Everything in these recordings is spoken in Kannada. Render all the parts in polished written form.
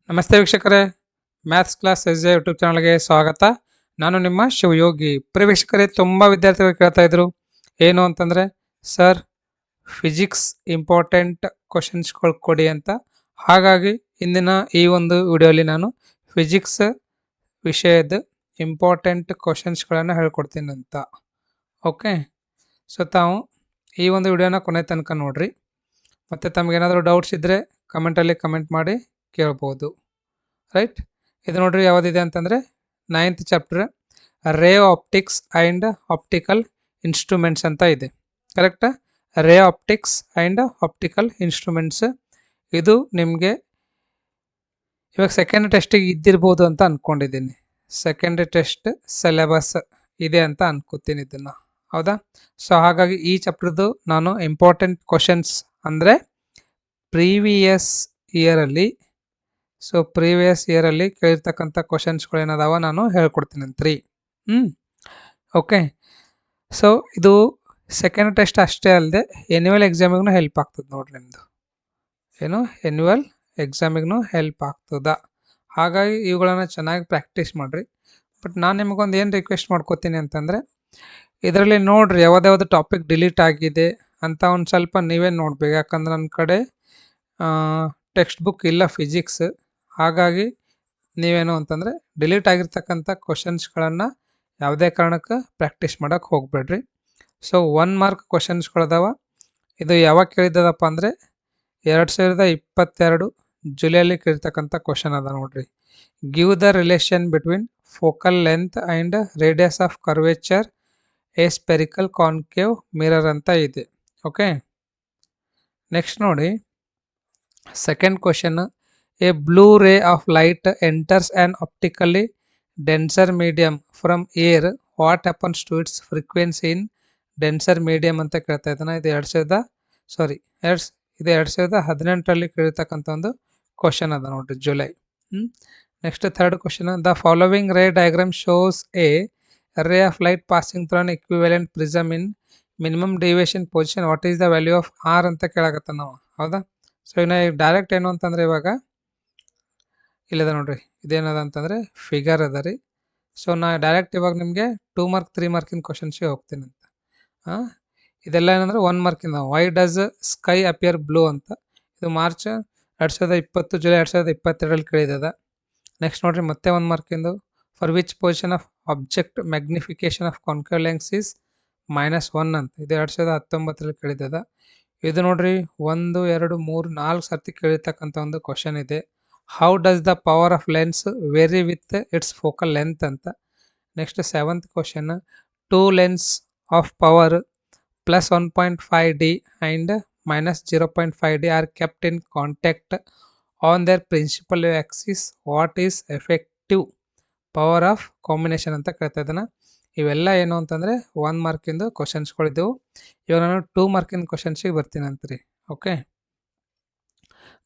ನಮಸ್ತೆ ವೀಕ್ಷಕರೇ, ಮ್ಯಾಥ್ಸ್ ಕ್ಲಾಸ್ ಎಸ್ ಯೂಟ್ಯೂಬ್ ಚಾನಲ್ಗೆ ಸ್ವಾಗತ. ನಾನು ನಿಮ್ಮ ಶಿವಯೋಗಿ. ಪ್ರಿಯ ವೀಕ್ಷಕರೇ, ತುಂಬ ವಿದ್ಯಾರ್ಥಿಗಳು ಕೇಳ್ತಾ ಇದ್ರು ಏನು ಅಂತಂದರೆ, ಸರ್ ಫಿಸಿಕ್ಸ್ ಇಂಪಾರ್ಟೆಂಟ್ ಕ್ವಶನ್ಸ್ಗಳು ಕೊಡಿ ಅಂತ. ಹಾಗಾಗಿ ಇಂದಿನ ಈ ಒಂದು ವಿಡಿಯೋಲಿ ನಾನು ಫಿಸಿಕ್ಸ್ ವಿಷಯದ ಇಂಪಾರ್ಟೆಂಟ್ ಕ್ವಶನ್ಸ್ಗಳನ್ನು ಹೇಳ್ಕೊಡ್ತೀನಿ ಅಂತ. ಓಕೆ, ಸೊ ತಾವು ಈ ಒಂದು ವಿಡಿಯೋನ ಕೊನೆ ತನಕ ನೋಡ್ರಿ. ಮತ್ತು ತಮಗೇನಾದರೂ ಡೌಟ್ಸ್ ಇದ್ದರೆ ಕಮೆಂಟಲ್ಲಿ ಕಮೆಂಟ್ ಮಾಡಿ ಕೇಳ್ಬೋದು. ರೈಟ್, ಇದು ನೋಡ್ರಿ ಯಾವುದಿದೆ ಅಂತಂದರೆ 9th ಚಾಪ್ಟರ್ ರೇ ಆಪ್ಟಿಕ್ಸ್ ಆ್ಯಂಡ್ ಆಪ್ಟಿಕಲ್ ಇನ್ಸ್ಟ್ರೂಮೆಂಟ್ಸ್ ಅಂತ ಇದೆ. ಕರೆಕ್ಟಾ? ರೇ ಆಪ್ಟಿಕ್ಸ್ ಆ್ಯಂಡ್ ಆಪ್ಟಿಕಲ್ ಇನ್ಸ್ಟ್ರೂಮೆಂಟ್ಸ್. ಇದು ನಿಮಗೆ ಇವಾಗ ಸೆಕೆಂಡ್ ಟೆಸ್ಟಿಗೆ ಇದ್ದಿರ್ಬೋದು ಅಂತ ಅಂದ್ಕೊಂಡಿದ್ದೀನಿ. ಸೆಕೆಂಡ್ ಟೆಸ್ಟ್ ಸಿಲೆಬಸ್ ಇದೆ ಅಂತ ಅನ್ಕೋತೀನಿ ಇದನ್ನು, ಹೌದಾ? ಸೊ ಹಾಗಾಗಿ ಈ ಚಾಪ್ಟರ್ದು ನಾನು ಇಂಪಾರ್ಟೆಂಟ್ ಕ್ವಶನ್ಸ್ ಅಂದರೆ ಪ್ರೀವಿಯಸ್ ಇಯರಲ್ಲಿ ಕೇಳಿರ್ತಕ್ಕಂಥ ಕ್ವಶನ್ಸ್ಗಳು ಏನದಾವ ನಾನು ಹೇಳ್ಕೊಡ್ತೀನಿ 3. ಓಕೆ, ಸೊ ಇದು ಸೆಕೆಂಡ್ ಟೆಸ್ಟ್ ಅಷ್ಟೇ ಅಲ್ಲದೆ ಎನ್ಯುವಲ್ ಎಕ್ಸಾಮಿಗೂ ಹೆಲ್ಪ್ ಆಗ್ತದೆ ನೋಡ್ರಿ. ನಿಮ್ಮದು ಏನು ಎನ್ಯುವಲ್ ಎಕ್ಸಾಮಿಗೂ ಹೆಲ್ಪ್ ಆಗ್ತದ. ಹಾಗಾಗಿ ಇವುಗಳನ್ನು ಚೆನ್ನಾಗಿ ಪ್ರಾಕ್ಟೀಸ್ ಮಾಡಿರಿ. ಬಟ್ ನಾನು ನಿಮಗೊಂದು ಏನು ರಿಕ್ವೆಸ್ಟ್ ಮಾಡ್ಕೋತೀನಿ ಅಂತಂದರೆ, ಇದರಲ್ಲಿ ನೋಡಿರಿ ಯಾವುದ್ಯಾವುದು ಟಾಪಿಕ್ ಡಿಲೀಟ್ ಆಗಿದೆ ಅಂತ ಒಂದು ಸ್ವಲ್ಪ ನೀವೇ ನೋಡ್ಬೇಕು. ಯಾಕಂದ್ರೆ ನನ್ನ ಕಡೆ ಟೆಕ್ಸ್ಟ್ ಬುಕ್ ಇಲ್ಲ ಫಿಸಿಕ್ಸ್. ಹಾಗಾಗಿ ನೀವೇನು ಅಂತಂದರೆ ಡಿಲೀಟ್ ಆಗಿರ್ತಕ್ಕಂಥ ಕ್ವಶನ್ಸ್ಗಳನ್ನು ಯಾವುದೇ ಕಾರಣಕ್ಕೆ ಪ್ರಾಕ್ಟೀಸ್ ಮಾಡೋಕ್ಕೆ ಹೋಗಬೇಡ್ರಿ. ಸೊ 1 ಮಾರ್ಕ್ ಕ್ವಶನ್ಸ್ಗಳದಾವ. ಇದು ಯಾವಾಗ ಕೇಳಿದ್ದದಪ್ಪ ಅಂದರೆ 2022 ಜುಲೈಯಲ್ಲಿ ಕೇಳಿರ್ತಕ್ಕಂಥ ಕ್ವಶನ್ ಅದ ನೋಡ್ರಿ. Give the relation between focal length and radius of curvature A spherical concave mirror ಅಂತ ಇದೆ. ಓಕೆ, ನೆಕ್ಸ್ಟ್ ನೋಡಿ second question. A blue ray of light enters an optically denser medium from air. What happens to its frequency in denser medium ಅಂತ ಕೇಳ್ತಾ ಇದ್ದಾನೆ. ಇದು 2018ರಲ್ಲಿ ಕೇಳಿರ್ತಕ್ಕಂಥ ಒಂದು ಕ್ವಶನ್ ಅದ ನೋಡ್ರಿ, July. Next third question. The following ray diagram shows a ray of light passing through an equivalent prism in minimum deviation position. What is the value of R ಅಂತ ಕೇಳಾಕತ್ತ ನಾವು, ಹೌದಾ? ಸೊ ಇನ್ನು ಡೈರೆಕ್ಟ್ ಏನು ಅಂತಂದರೆ ಇವಾಗ ಇಲ್ಲದ ನೋಡ್ರಿ, ಇದೇನದ ಅಂತಂದರೆ ಫಿಗರ್ ಅದ ರೀ. ಸೊ ನಾ ಡೈರೆಕ್ಟ್ ಇವಾಗ ನಿಮಗೆ 2 ಮಾರ್ಕ್ 3 ಮಾರ್ಕಿನ ಕ್ವಶನ್ಸ್ಗೆ ಹೋಗ್ತೀನಿ ಅಂತ. ಇದೆಲ್ಲ ಏನಂದ್ರೆ 1 ಮಾರ್ಕಿಂದ. Why does sky appear blue ಅಂತ. ಇದು ಮಾರ್ಚ್ 2020 ಜುಲೈ 2022ರಲ್ಲಿ ಕೇಳಿದದ. ನೆಕ್ಸ್ಟ್ ನೋಡ್ರಿ ಮತ್ತೆ 1 ಮಾರ್ಕಿಂದು. For which position of object magnification of concave lens is -1 ಅಂತ. ಇದು 2019ರಲ್ಲಿ ಕೇಳಿದದ. ಇದು ನೋಡ್ರಿ 1 2 3 4 ಸರ್ತಿ ಕೇಳಿರ್ತಕ್ಕಂಥ ಒಂದು ಕ್ವಶನ್ ಇದೆ. How does the power of lens vary with its focal length ಅಂತ. Next 7th question. 2 lens of power plus 1.5D and -0.5D are kept in contact on their principal axis. What is effective power of combination ಅಂತ ಕೇಳ್ತಾ ಇದ್ದಾನೆ. ಇವೆಲ್ಲ ಏನು ಅಂತಂದರೆ 1 ಮಾರ್ಕಿಂದು ಕ್ವಶನ್ಸ್ಗಳಿದ್ದೆವು. ಇವಾಗ ನಾನು 2 ಮಾರ್ಕಿನ ಕ್ವಶನ್ಸಿಗೆ ಬರ್ತೀನಿ ಅಂತ್ರಿ. ಓಕೆ,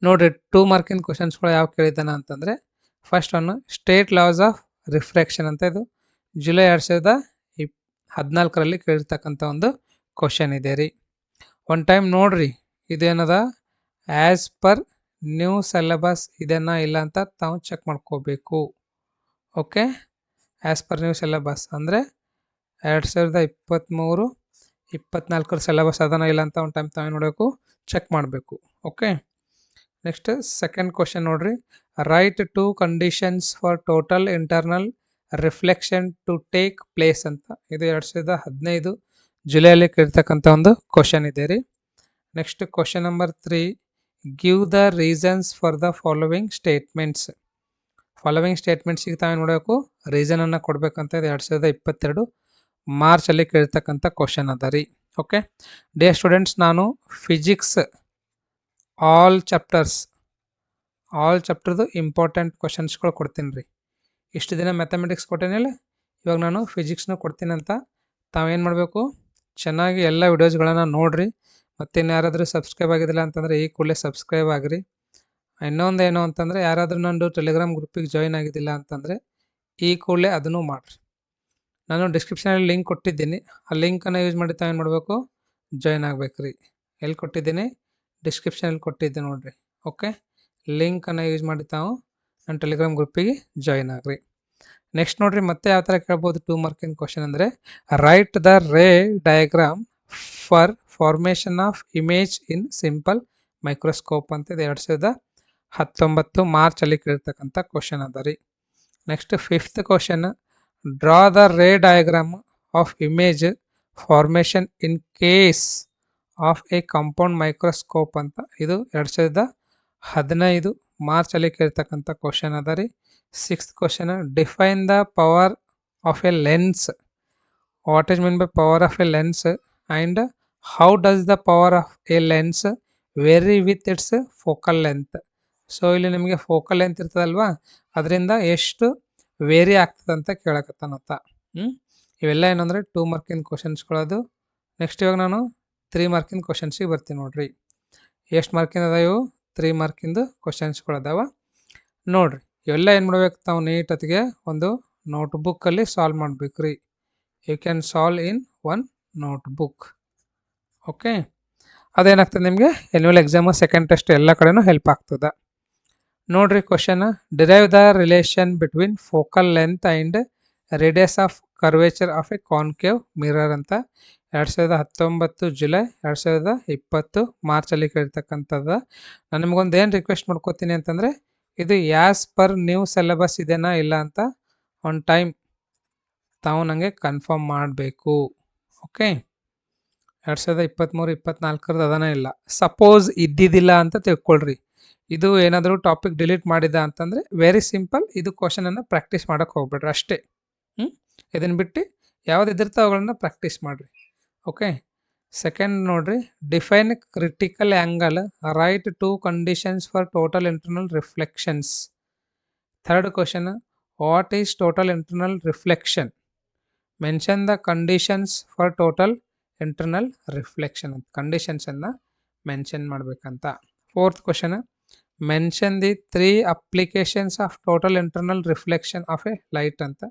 ನೋಡ್ರಿ 2 ಮಾರ್ಕಿನ ಕ್ವಶನ್ಸ್ಗಳು ಯಾವ ಕೇಳಿದ್ದಾನೆ ಅಂತಂದರೆ, first one state loss of refraction ಅಂತ. ಇದು ಜುಲೈ 2014ರಲ್ಲಿ ಕೇಳಿರ್ತಕ್ಕಂಥ ಒಂದು ಕ್ವಶನ್ ಇದೆ ರೀ. ಒನ್ ಟೈಮ್ ನೋಡ್ರಿ ಇದೇನದ ಆ್ಯಸ್ ಪರ್ ನ್ಯೂ ಸಿಲೆಬಸ್ ಇದನ್ನ ಇಲ್ಲ ಅಂತ ತಾವು ಚೆಕ್ ಮಾಡ್ಕೋಬೇಕು. Okay, as per new syllabus ಅಂದರೆ 2023-24 ಸಿಲೆಬಸ್ ಅದನ್ನ ಇಲ್ಲ ಅಂತ ಒಂದು ಟೈಮ್ ತಾವು ನೋಡಬೇಕು, ಚೆಕ್ ಮಾಡಬೇಕು. ಓಕೆ, ನೆಕ್ಸ್ಟ್ ಸೆಕೆಂಡ್ ಕ್ವಶನ್ ನೋಡ್ರಿ. Write 2 conditions for total internal reflection to take place ಅಂತ. ಇದು 2015 ಜುಲೈಯಲ್ಲಿ ಕೇಳ್ತಕ್ಕಂಥ ಒಂದು ಕ್ವಶನ್ ಇದೆ ರೀ. Next question number 3. Give the reasons for the following statements. Following ಸ್ಟೇಟ್ಮೆಂಟ್ಸಿಗೆ ತಾವು ನೋಡಬೇಕು, ರೀಸನನ್ನು ಕೊಡಬೇಕಂತ. ಇದು 2022 ಮಾರ್ಚಲ್ಲಿ ಕೇಳ್ತಕ್ಕಂಥ ಕ್ವಶನ್ ಅದ ರೀ. ಓಕೆ ಡಿಯರ್ ಸ್ಟೂಡೆಂಟ್ಸ್, ನಾನು ಫಿಸಿಕ್ಸ್ ಆಲ್ ಚಾಪ್ಟರ್ದು ಇಂಪಾರ್ಟೆಂಟ್ ಕ್ವಶನ್ಸ್ಗಳು ಕೊಡ್ತೀನಿ ರೀ. ಇಷ್ಟು ದಿನ ಮ್ಯಾಥಮೆಟಿಕ್ಸ್ ಕೊಟ್ಟೇನಿಲ್ಲ, ಇವಾಗ ನಾನು ಫಿಸಿಕ್ಸ್ನ ಕೊಡ್ತೀನಿ ಅಂತ. ತಾವೇನು ಮಾಡಬೇಕು, ಚೆನ್ನಾಗಿ ಎಲ್ಲ ವಿಡಿಯೋಸ್ಗಳನ್ನು ನೋಡಿರಿ. ಮತ್ತಿನ್ನು ಯಾರಾದರೂ ಸಬ್ಸ್ಕ್ರೈಬ್ ಆಗಿದ್ದಿಲ್ಲ ಅಂತಂದರೆ ಈ ಕೂಡಲೇ ಸಬ್ಸ್ಕ್ರೈಬ್ ಆಗಿರಿ. ಇನ್ನೊಂದು ಏನು ಅಂತಂದರೆ, ಯಾರಾದರೂ ನಂದು ಟೆಲಿಗ್ರಾಮ್ ಗ್ರೂಪಿಗೆ ಜಾಯಿನ್ ಆಗಿದ್ದಿಲ್ಲ ಅಂತಂದರೆ ಈ ಕೂಡಲೇ ಅದನ್ನು ಮಾಡಿರಿ. ನಾನು ಡಿಸ್ಕ್ರಿಪ್ಷನಲ್ಲಿ ಲಿಂಕ್ ಕೊಟ್ಟಿದ್ದೀನಿ. ಆ ಲಿಂಕನ್ನು ಯೂಸ್ ಮಾಡಿ ತಾವೇನು ಮಾಡಬೇಕು, ಜಾಯಿನ್ ಆಗಬೇಕು ರೀ. ಎಲ್ಲಿ ಕೊಟ್ಟಿದ್ದೀನಿ, ಡಿಸ್ಕ್ರಿಪ್ಷನಲ್ಲಿ ಕೊಟ್ಟಿದ್ದೆ ನೋಡಿರಿ. ಓಕೆ, ಲಿಂಕನ್ನು ಯೂಸ್ ಮಾಡಿ ತಾವು ನನ್ನ ಟೆಲಿಗ್ರಾಮ್ ಗ್ರೂಪಿಗೆ ಜಾಯಿನ್ ಆಗ್ರಿ. ನೆಕ್ಸ್ಟ್ ನೋಡ್ರಿ ಮತ್ತೆ ಯಾವ ಥರ ಕೇಳ್ಬೋದು 2 ಮಾರ್ಕಿನ ಕ್ವಶನ್ ಅಂದರೆ right the ray diagram for formation of image in simple microscope ಅಂತ ಇದು 2019 ಮಾರ್ಚಲ್ಲಿ ಕೇಳಿರ್ತಕ್ಕಂಥ ಕ್ವಶನ್ ಅದ ರೀ. Next 5th question draw the ray diagram of image formation in case of A compound microscope ಅಂತ ಇದು 2015 ಮಾರ್ಚಲ್ಲಿ ಕೇಳಿರ್ತಕ್ಕಂಥ ಕ್ವಶನ್ ಅದ ರೀ. 6th question define the power of a lens. What is mean by power of a lens and how does the power of a lens vary with its focal length. So ಇಲ್ಲಿ ನಿಮಗೆ ಫೋಕಲ್ ಲೆಂತ್ ಇರ್ತದಲ್ವಾ, ಅದರಿಂದ ಎಷ್ಟು ವೇರಿ ಆಗ್ತದೆ ಅಂತ ಕೇಳಕತ್ತಾನತ್ತ. ಇವೆಲ್ಲ ಏನಂದರೆ 2 ಮಾರ್ಕಿನ ಕ್ವಶನ್ಸ್ಗಳದು. ನೆಕ್ಸ್ಟ್ ಇವಾಗ ನಾನು 3 ಮಾರ್ಕಿನ ಕ್ವಶನ್ಸಿಗೆ ಬರ್ತೀನಿ ನೋಡ್ರಿ. ಎಷ್ಟು ಮಾರ್ಕಿಂದ ಅದ ಇವು? 3 ಮಾರ್ಕಿಂದು ಕ್ವಶನ್ಸ್ಗಳದಾವ ನೋಡ್ರಿ. ಇವೆಲ್ಲ ಏನು ಮಾಡ್ಬೇಕು ತಾವು ನೀಟೊತ್ತಿಗೆ ಒಂದು ನೋಟ್ಬುಕ್ಕಲ್ಲಿ ಸಾಲ್ವ್ ಮಾಡ್ಬೇಕು ರೀ. You can solve in one notebook. Okay, ಅದೇನಾಗ್ತದೆ ನಿಮಗೆ ಎನ್ಯುವಲ್ ಎಕ್ಸಾಮು ಸೆಕೆಂಡ್ ಟೆಸ್ಟ್ ಎಲ್ಲ ಕಡೆನೂ ಹೆಲ್ಪ್ ಆಗ್ತದೆ. ನೋಡ್ರಿ question derive the relation between focal length and radius of curvature of A concave mirror ಅಂತ 2019 ಜುಲೈ 2020 ಮಾರ್ಚಲ್ಲಿ ಕೇಳಿರ್ತಕ್ಕಂಥದ್ದು. ನಾನು ನಿಮಗೊಂದು ಏನು ರಿಕ್ವೆಸ್ಟ್ ಮಾಡ್ಕೋತೀನಿ ಅಂತಂದರೆ ಇದು ಯಾಸ್ ಪರ್ ನ್ಯೂ ಸಿಲೆಬಸ್ ಇದೆನಾ ಇಲ್ಲ ಅಂತ ಒನ್ ಟೈಮ್ ತಾವು ನನಗೆ ಕನ್ಫರ್ಮ್ ಮಾಡಬೇಕು. ಓಕೆ, 2023-24 ಅದನ ಇಲ್ಲ. ಸಪೋಸ್ ಇದ್ದಿದ್ದಿಲ್ಲ ಅಂತ ತಿಳ್ಕೊಳ್ರಿ. ಇದು ಏನಾದರೂ ಟಾಪಿಕ್ ಡಿಲೀಟ್ ಮಾಡಿದ ಅಂತಂದರೆ ವೆರಿ ಸಿಂಪಲ್, ಇದು ಕ್ವಶನನ್ನು ಪ್ರಾಕ್ಟೀಸ್ ಮಾಡೋಕ್ಕೆ ಹೋಗ್ಬೇಡ್ರಿ ಅಷ್ಟೇ. ಇದನ್ನು ಬಿಟ್ಟು ಯಾವ್ದು ಇದಿರ್ತಾವೆ ಅವುಗಳನ್ನ ಪ್ರಾಕ್ಟೀಸ್ ಮಾಡಿರಿ. ಓಕೆ, ಸೆಕೆಂಡ್ ನೋಡ್ರಿ define critical angle right 2 conditions for total internal reflections. Third question what is total internal reflection, mention the conditions for total internal reflection ಅಂತ ಕಂಡೀಷನ್ಸನ್ನು ಮೆನ್ಷನ್ ಮಾಡಬೇಕಂತ. Fourth question mention the 3 applications of total internal reflection of A light ಅಂತ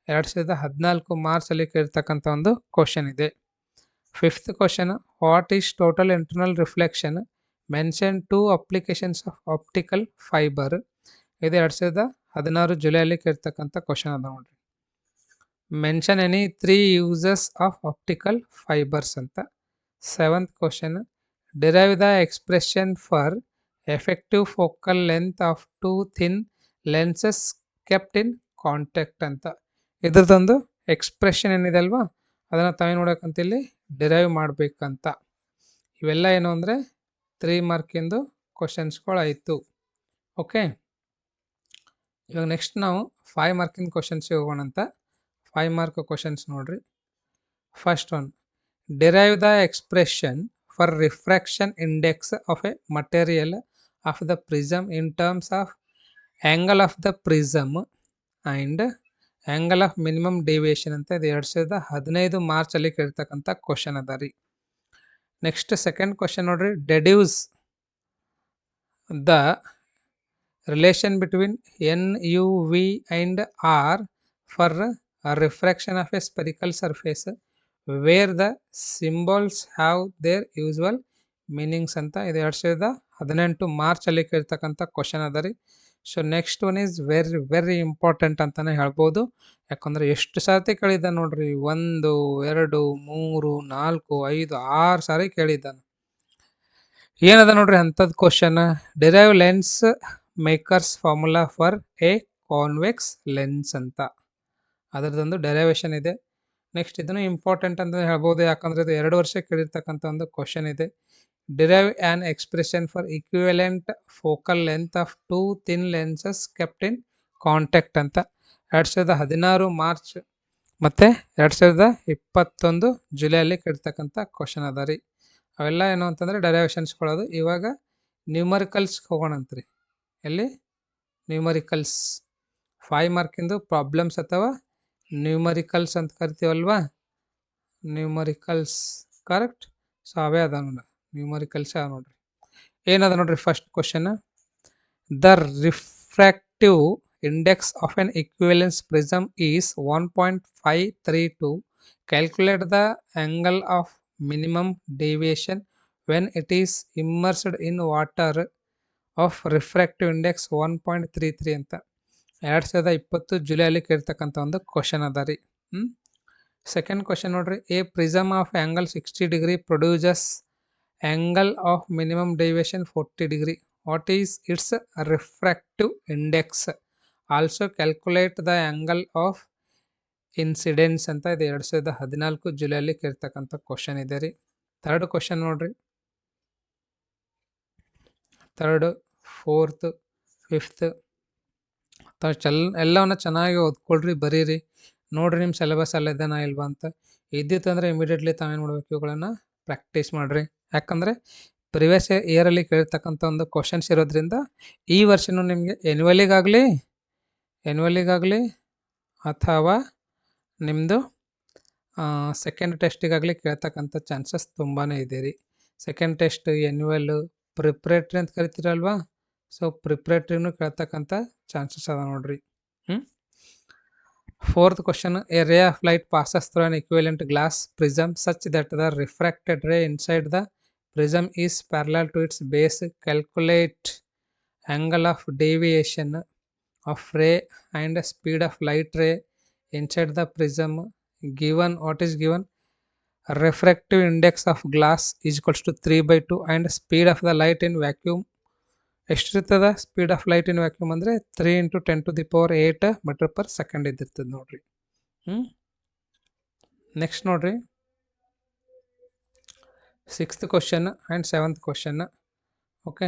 2014 ಮಾರ್ಚಲ್ಲಿ ಕೇಳಿರ್ತಕ್ಕಂಥ ಒಂದು ಕ್ವಶನ್ ಇದೆ. Fifth question what is total internal reflection, mention 2 applications of optical fibre. ಇದು 2016 ಜುಲೈಯಲ್ಲಿ ಕೇಳಿರ್ತಕ್ಕಂಥ ಕ್ವಶನ್ ಅದ ನೋಡ್ರಿ. Mention any 3 uses of optical fibres ಅಂತ. Seventh question derive the expression for effective focal length of 2 thin lenses kept in contact ಅಂತ. ಇದ್ರದ್ದೊಂದು ಎಕ್ಸ್ಪ್ರೆಷನ್ ಏನಿದೆ ಅಲ್ವಾ ಅದನ್ನು ತಾವೇನು ನೋಡೋಕ್ಕಂತ ಇಲ್ಲಿ ಡಿರೈವ್ ಮಾಡಬೇಕಂತ. ಇವೆಲ್ಲ ಏನು ಅಂದರೆ 3 ಮಾರ್ಕಿಂದು ಕ್ವಶನ್ಸ್ಗಳಾಯಿತು. ಓಕೆ, ಇವಾಗ ನೆಕ್ಸ್ಟ್ ನಾವು 5 ಮಾರ್ಕಿನ ಕ್ವಶನ್ಸ್ಗೆ ಹೋಗೋಣಂತ. 5 ಮಾರ್ಕ್ ಕ್ವಶನ್ಸ್ ನೋಡ್ರಿ. First one derive the expression for refraction index of a material of the prism in terms of angle of the prism and angle of minimum deviation ಅಂತ. ಇದು 2015 ಮಾರ್ಚಲ್ಲಿ ಕೇಳಿರ್ತಕ್ಕಂಥ ಕ್ವಶನ್ ಅದ ರೀ. ನೆಕ್ಸ್ಟ್ ಸೆಕೆಂಡ್ ಕ್ವಶನ್ ನೋಡ್ರಿ deduce the relation between NUV and R for refraction of a spherical surface where the symbols have their usual meanings ಅಂತ. ಇದು 2018 ಮಾರ್ಚಲ್ಲಿ ಕೇಳಿರ್ತಕ್ಕಂಥ ಕ್ವಶನ್ ಅದ ರೀ. So next one is very very important ಅಂತಲೇ ಹೇಳ್ಬೋದು. ಯಾಕಂದರೆ ಎಷ್ಟು ಸರ್ತಿ ಕೇಳಿದ್ದಾನೆ ನೋಡ್ರಿ, 1 2 3 4 5 6 ಸಾರಿ ಕೇಳಿದ್ದಾನೆ. ಏನದ ನೋಡ್ರಿ ಅಂಥದ್ದು question derive lens makers formula for A convex lens ಅಂತ. ಅದರದೊಂದು ಡೆರೈವೇಷನ್ ಇದೆ. ನೆಕ್ಸ್ಟ್ ಇದನ್ನು ಇಂಪಾರ್ಟೆಂಟ್ ಅಂತ ಹೇಳ್ಬೋದು, ಯಾಕಂದರೆ ಇದು 2 ವರ್ಷ ಕೇಳಿರ್ತಕ್ಕಂಥ ಒಂದು ಕ್ವಶನ್ ಇದೆ. Derive an expression for equivalent focal length of 2 thin lenses kept in contact ಅಂತ. 2016 ಮಾರ್ಚ್ ಮತ್ತು 2021 ಜುಲೈಯಲ್ಲಿ ಕೇಳ್ತಕ್ಕಂಥ ಕ್ವಶನ್ ಅದ ರೀ. ಅವೆಲ್ಲ ಏನು ಅಂತಂದರೆ ಡೆರೈವೇಷನ್ಸ್ಗಳದು. ಇವಾಗ ನ್ಯೂಮರಿಕಲ್ಸ್ಗೆ ಹೋಗೋಣಂತ್ರಿ. ಎಲ್ಲಿ ನ್ಯೂಮರಿಕಲ್ಸ್ 5 ಮಾರ್ಕಿಂದು ಪ್ರಾಬ್ಲಮ್ಸ್ ಅಥವಾ ನ್ಯೂಮರಿಕಲ್ಸ್ ಅಂತ ಕರಿತೀವಲ್ವಾ, ನ್ಯೂಮರಿಕಲ್ಸ್ ಕರೆಕ್ಟ್. ಸೊ ಅವೇ ಅದ ನೋಡ್ರಿ, ನ್ಯೂಮರಿಕಲ್ಸ್ ಅದ ನೋಡ್ರಿ. ಏನದ ನೋಡ್ರಿ first question the refractive index of an equivalence prism is 1.532. Calculate the angle of minimum deviation when it is immersed in water of refractive index 1.33 ಅಂತ 2020 ಜುಲೈಲಿ ಕೇಳ್ತಕ್ಕಂಥ ಒಂದು ಕ್ವಶನ್ ಅದ ರೀ. ಸೆಕೆಂಡ್ ಕ್ವಶನ್ ನೋಡ್ರಿ, a prism of angle 60 degree produces angle of minimum deviation 40 degree. What is it's refractive index? Also calculate the angle of incidence ಅಂತ ಇದೆ 2014 ಜುಲೈಲಿ ಕೇಳ್ತಕ್ಕಂಥ ಕ್ವಶನ್ ಇದೆ ರೀ. ಥರ್ಡ್ ಕ್ವಶನ್ ನೋಡ್ರಿ, ಥರ್ಡ್, ಫೋರ್ತ್, ಫಿಫ್ತ್ ಎಲ್ಲವನ್ನ ಚೆನ್ನಾಗಿ ಓದ್ಕೊಳ್ರಿ, ಬರೀರಿ, ನೋಡ್ರಿ ನಿಮ್ಮ ಸಿಲೆಬಸ್ ಅಲ್ಲಿದೆನಾ ಇಲ್ವಾ ಅಂತ. ಇದ್ದಿತ್ತಂದ್ರೆ ಇಮಿಡಿಯೇಟ್ಲಿ ತಾವೇನು ಮಾಡ್ಬೇಕು, ಇವುಗಳನ್ನು ಪ್ರಾಕ್ಟೀಸ್ ಮಾಡಿರಿ. ಯಾಕಂದರೆ ಪ್ರಿವಿಯಸ್ ಇಯರಲ್ಲಿ ಕೇಳ್ತಕ್ಕಂಥ ಒಂದು ಕ್ವಶನ್ಸ್ ಇರೋದ್ರಿಂದ ಈ ವರ್ಷನೂ ನಿಮಗೆ ಎನ್ಯುವಲಿಗಾಗಲಿ ಅಥವಾ ನಿಮ್ಮದು ಸೆಕೆಂಡ್ ಟೆಸ್ಟಿಗಾಗಲಿ ಕೇಳ್ತಕ್ಕಂಥ ಚಾನ್ಸಸ್ ತುಂಬಾ ಇದೆ ರೀ. ಸೆಕೆಂಡ್ ಟೆಸ್ಟ್, ಎನ್ಯುವಲ್, ಪ್ರಿಪ್ರೇಟ್ರಿ ಅಂತ ಕರಿತೀರಲ್ವಾ, ಸೊ ಪ್ರಿಪ್ರೇಟ್ರಿನೂ ಕೇಳ್ತಕ್ಕಂಥ ಚಾನ್ಸಸ್ ಅದ ನೋಡ್ರಿ. Fourth question, a ray of light passes through an equivalent glass prism such that the refracted ray inside the prism is parallel to its base. Calculate angle of deviation of ray and speed of light ray inside the prism. Given, what is given? Refractive index of glass is equals to 3/2 and speed of the light in vacuum ಎಷ್ಟಿರ್ತದ? Speed of light in vacuum ಅಂದರೆ 3 × 10⁸ ಮೀಟರ್ ಪರ್ ಸೆಕೆಂಡ್ ಇದ್ದಿರ್ತದೆ ನೋಡ್ರಿ. ನೆಕ್ಸ್ಟ್ ನೋಡ್ರಿ, sixth question and seventh question. Okay,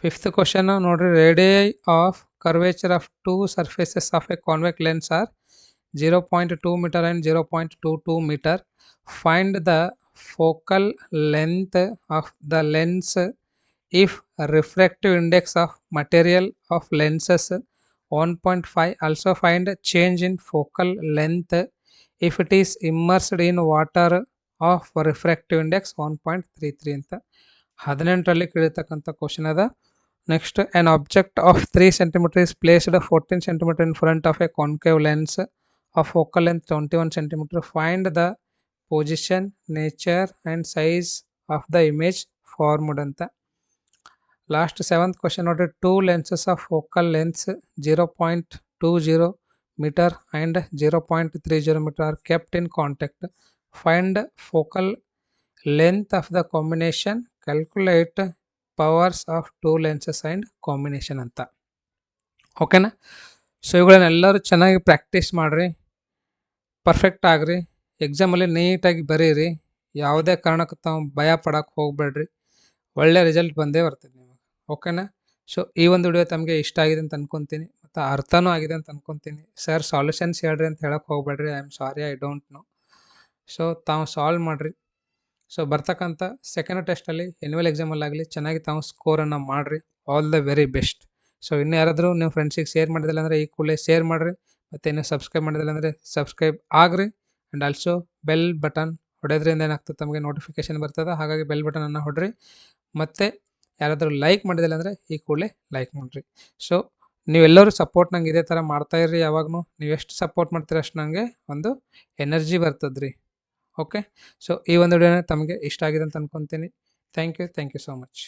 fifth question ನೋಡ್ರಿ, radii of curvature of two surfaces of a convex lens are 0.2 metre and 0.22 metre. Find the focal length of the lens if refractive index of material of lenses 1.5. Also find change in focal length if it is immersed in water of refractive index 1.33 ಅಂತ 18ರಲ್ಲಿ ಕೇಳಿರ್ತಕ್ಕಂಥ ಕ್ವಶನ್ ಅದ. Next, an object of 3 cm is placed 14 cm in front of a concave lens of focal length 21 cm. Find the position, nature and size of the image formed ಅಂತ. ಲಾಸ್ಟ್ ಸೆವೆಂತ್ ಕ್ವಶನ್ ನೋಡ್ರಿ, two lenses of focal length 0.20 metre and 0.30 metre are kept in contact. Find focal length of the combination, calculate powers of two lenses and combination ಅಂತ. ಓಕೆನಾ? ಸೊ ಇವುಗಳನ್ನೆಲ್ಲರೂ ಚೆನ್ನಾಗಿ ಪ್ರಾಕ್ಟೀಸ್ ಮಾಡಿರಿ, ಪರ್ಫೆಕ್ಟ್ ಆಗ್ರಿ, ಎಕ್ಸಾಮಲ್ಲಿ ನೀಟಾಗಿ ಬರೀರಿ, ಯಾವುದೇ ಕಾರಣಕ್ಕೂ ತಾವು ಭಯ ಪಡೋಕ್ಕೆ ಹೋಗಬೇಡ್ರಿ, ಒಳ್ಳೆ ರಿಸಲ್ಟ್ ಬಂದೇ ಬರ್ತದೆ ನಿಮಗೆ. ಓಕೆನಾ? ಸೊ ಈ ಒಂದು ವಿಡಿಯೋ ತಮಗೆ ಇಷ್ಟ ಆಗಿದೆ ಅಂತ ಅನ್ಕೊತೀನಿ, ಮತ್ತು ಅರ್ಥನೂ ಆಗಿದೆ ಅಂತ ಅನ್ಕೊತೀನಿ. ಸರ್ ಸಾಲ್ಯೂಷನ್ಸ್ ಹೇಳ್ರಿ ಅಂತ ಹೇಳಕ್ಕೆ ಹೋಗ್ಬೇಡ್ರಿ, I am sorry, I don't know. So ತಾವು ಸಾಲ್ವ್ ಮಾಡಿರಿ. ಸೊ ಬರ್ತಕ್ಕಂಥ ಸೆಕೆಂಡ್ ಟೆಸ್ಟಲ್ಲಿ ಎನ್ಯುವಲ್ ಎಕ್ಸಾಮಲ್ಲಾಗಲಿ ಚೆನ್ನಾಗಿ ತಾವು ಸ್ಕೋರನ್ನು ಮಾಡಿರಿ. All the very best. So ಇನ್ನೂ ಯಾರಾದರೂ ನಿಮ್ಮ ಫ್ರೆಂಡ್ಸಿಗೆ ಶೇರ್ ಮಾಡಿದಿಲ್ಲ ಅಂದರೆ ಈ ಕೂಡಲೇ ಶೇರ್ ಮಾಡಿರಿ, ಮತ್ತು ಇನ್ನೂ ಸಬ್ಸ್ಕ್ರೈಬ್ ಮಾಡಿದಿಲ್ಲ ಅಂದರೆ ಸಬ್ಸ್ಕ್ರೈಬ್ ಆಗ್ರಿ. ಆ್ಯಂಡ್ ಆಲ್ಸೋ ಬೆಲ್ ಬಟನ್ ಹೊಡೆಯೋದ್ರಿಂದ ಏನಾಗ್ತದೆ, ತಮಗೆ ನೋಟಿಫಿಕೇಶನ್ ಬರ್ತದೆ, ಹಾಗಾಗಿ ಬೆಲ್ ಬಟನನ್ನು ಹೊಡ್ರಿ. ಮತ್ತು ಯಾರಾದರೂ ಲೈಕ್ ಮಾಡಿದಿಲ್ಲ ಅಂದರೆ ಈ ಕೂಡಲೇ ಲೈಕ್ ಮಾಡಿರಿ. ಸೊ ನೀವೆಲ್ಲರೂ ಸಪೋರ್ಟ್ ನಂಗೆ ಇದೇ ಥರ ಮಾಡ್ತಾಯಿರ್ರಿ. ಯಾವಾಗೂ ನೀವು ಎಷ್ಟು ಸಪೋರ್ಟ್ ಮಾಡ್ತೀರ ಅಷ್ಟು ನನಗೆ ಒಂದು ಎನರ್ಜಿ ಬರ್ತದೆ ರೀ. ಓಕೆ, ಸೊ ಈ ಒಂದು ವಿಡಿಯೋನ ತಮಗೆ ಇಷ್ಟ ಆಗಿದೆ ಅಂತ ಅನ್ಕೊತೀನಿ. Thank you so much.